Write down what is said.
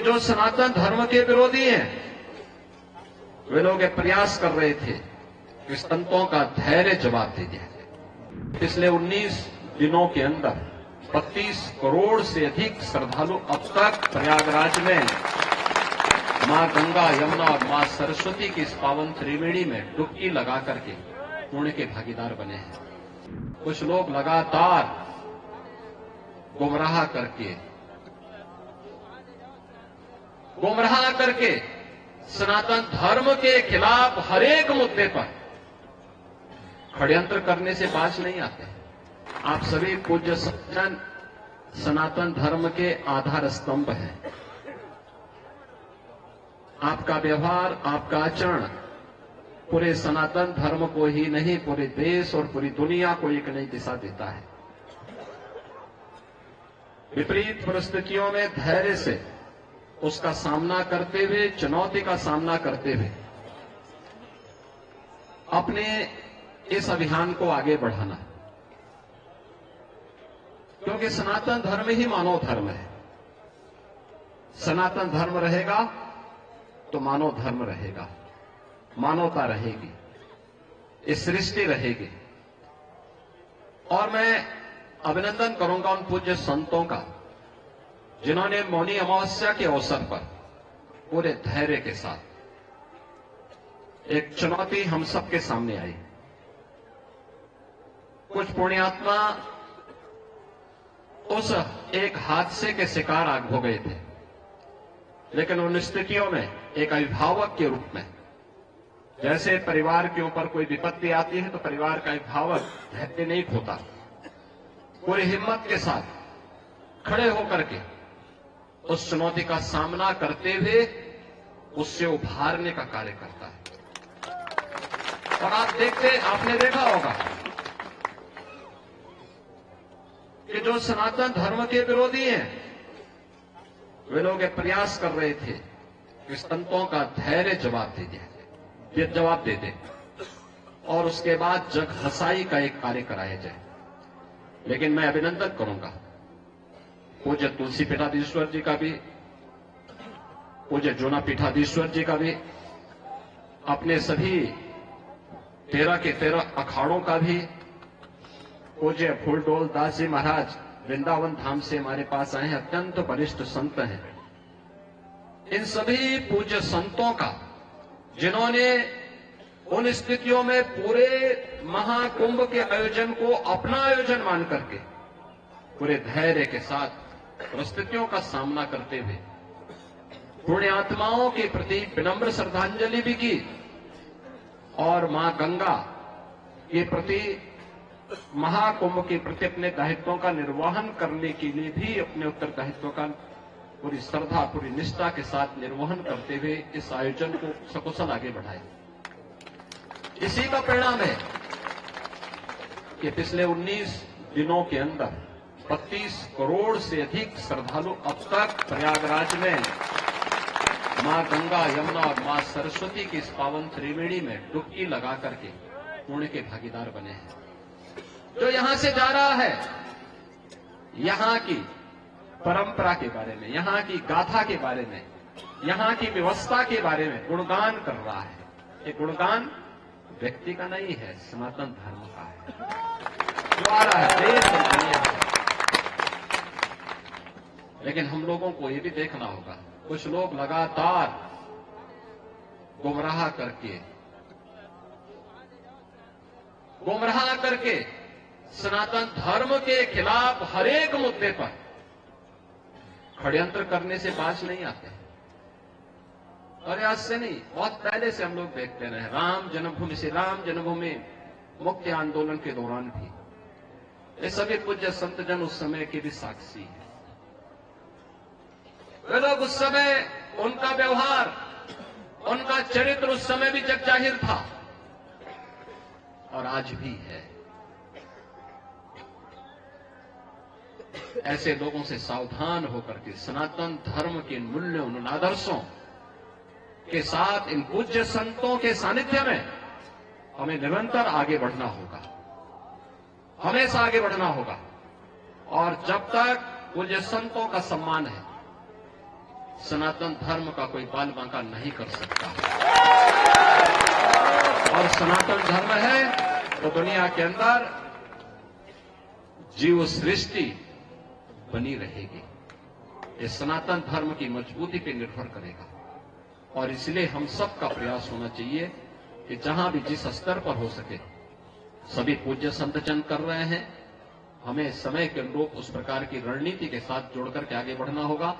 जो सनातन धर्म के विरोधी हैं, वे लोग एक प्रयास कर रहे थे कि संतों का धैर्य जवाब दे दिया जाए। पिछले 19 दिनों के अंदर 32 करोड़ से अधिक श्रद्धालु अब तक प्रयागराज में मां गंगा, यमुना और मां सरस्वती की इस पावन त्रिवेणी में डुबकी लगा करके पुण्य के भागीदार बने हैं। कुछ लोग लगातार गुमराह करके सनातन धर्म के खिलाफ हर एक मुद्दे पर षड्यंत्र करने से बाज नहीं आते। आप सभी पूज्य सज्जन सनातन धर्म के आधार स्तंभ हैं। आपका व्यवहार, आपका आचरण पूरे सनातन धर्म को ही नहीं, पूरे देश और पूरी दुनिया को एक नई दिशा देता है। विपरीत परिस्थितियों में धैर्य से उसका सामना करते हुए, चुनौती का सामना करते हुए अपने इस अभियान को आगे बढ़ाना, क्योंकि सनातन धर्म ही मानव धर्म है। सनातन धर्म रहेगा तो मानव धर्म रहेगा, मानवता रहेगी, इस सृष्टि रहेगी। और मैं अभिनंदन करूंगा उन पूज्य संतों का जिन्होंने मौनी अमावस्या के अवसर पर पूरे धैर्य के साथ एक चुनौती हम सबके सामने आई। कुछ पुण्यात्मा उस एक हादसे के शिकार हो गए थे, लेकिन उन स्थितियों में एक अभिभावक के रूप में, जैसे परिवार के ऊपर कोई विपत्ति आती है तो परिवार का अभिभावक धैर्य नहीं खोता, पूरी हिम्मत के साथ खड़े होकर के उस चुनौती का सामना करते हुए उससे उभारने का कार्य करता है। और आपने देखा होगा कि जो सनातन धर्म के विरोधी हैं, वे लोग एक प्रयास कर रहे थे कि संतों का धैर्य जवाब दे दिया जाए, ये जवाब दे दे और उसके बाद जग हसाई का एक कार्य कराया जाए। लेकिन मैं अभिनंदन करूंगा पूज्य तुलसी पीठाधीश्वर जी का भी, पूज्य जूना पीठाधीश्वर जी का भी, अपने सभी 13 के 13 अखाड़ों का भी, पूज्य फूलडोल दास जी महाराज वृंदावन धाम से हमारे पास आए हैं, अत्यंत वरिष्ठ संत हैं। इन सभी पूज्य संतों का जिन्होंने उन स्थितियों में पूरे महाकुंभ के आयोजन को अपना आयोजन मान करके पूरे धैर्य के साथ परिस्थितियों का सामना करते हुए पुण्यात्माओं के प्रति विनम्र श्रद्धांजलि भी की और मां गंगा के प्रति, महाकुंभ के प्रति अपने दायित्वों का निर्वहन करने के लिए भी अपने उत्तरदायित्व का पूरी श्रद्धा, पूरी निष्ठा के साथ निर्वहन करते हुए इस आयोजन को सकुशल आगे बढ़ाए। इसी का परिणाम है कि पिछले 19 दिनों के अंदर 32 करोड़ से अधिक श्रद्धालु अब तक प्रयागराज में मां गंगा, यमुना और मां सरस्वती की इस पावन त्रिवेणी में डुबकी लगा करके पुण्य के भागीदार बने हैं। जो यहां से जा रहा है, यहां की परंपरा के बारे में, यहां की गाथा के बारे में, यहां की व्यवस्था के बारे में गुणगान कर रहा है। ये गुणगान व्यक्ति का नहीं है, सनातन धर्म का है जो आ रहा है देश और दुनिया में। लेकिन हम लोगों को ये भी देखना होगा, कुछ लोग लगातार गुमराह करके सनातन धर्म के खिलाफ हर एक मुद्दे पर षड्यंत्र करने से बाज नहीं आते। और आज से नहीं, बहुत पहले से हम लोग देखते रहे। राम जन्मभूमि से, राम जन्मभूमि मुक्ति आंदोलन के दौरान भी ये सभी पूज्य संत जन उस समय के भी साक्षी हैं। वे लोग उस समय, उनका व्यवहार, उनका चरित्र उस समय भी जग जाहिर था और आज भी है। ऐसे लोगों से सावधान होकर के सनातन धर्म के मूल्यों, उन आदर्शों के साथ इन पूज्य संतों के सानिध्य में हमें निरंतर आगे बढ़ना होगा, हमेशा आगे बढ़ना होगा। और जब तक पूज्य संतों का सम्मान है, सनातन धर्म का कोई बाल बांका नहीं कर सकता। और सनातन धर्म है तो दुनिया के अंदर जीव सृष्टि बनी रहेगी। ये सनातन धर्म की मजबूती पर निर्भर करेगा। और इसलिए हम सबका प्रयास होना चाहिए कि जहां भी जिस स्तर पर हो सके, सभी पूज्य संतजन कर रहे हैं, हमें समय के अनुरूप उस प्रकार की रणनीति के साथ जोड़कर के आगे बढ़ना होगा।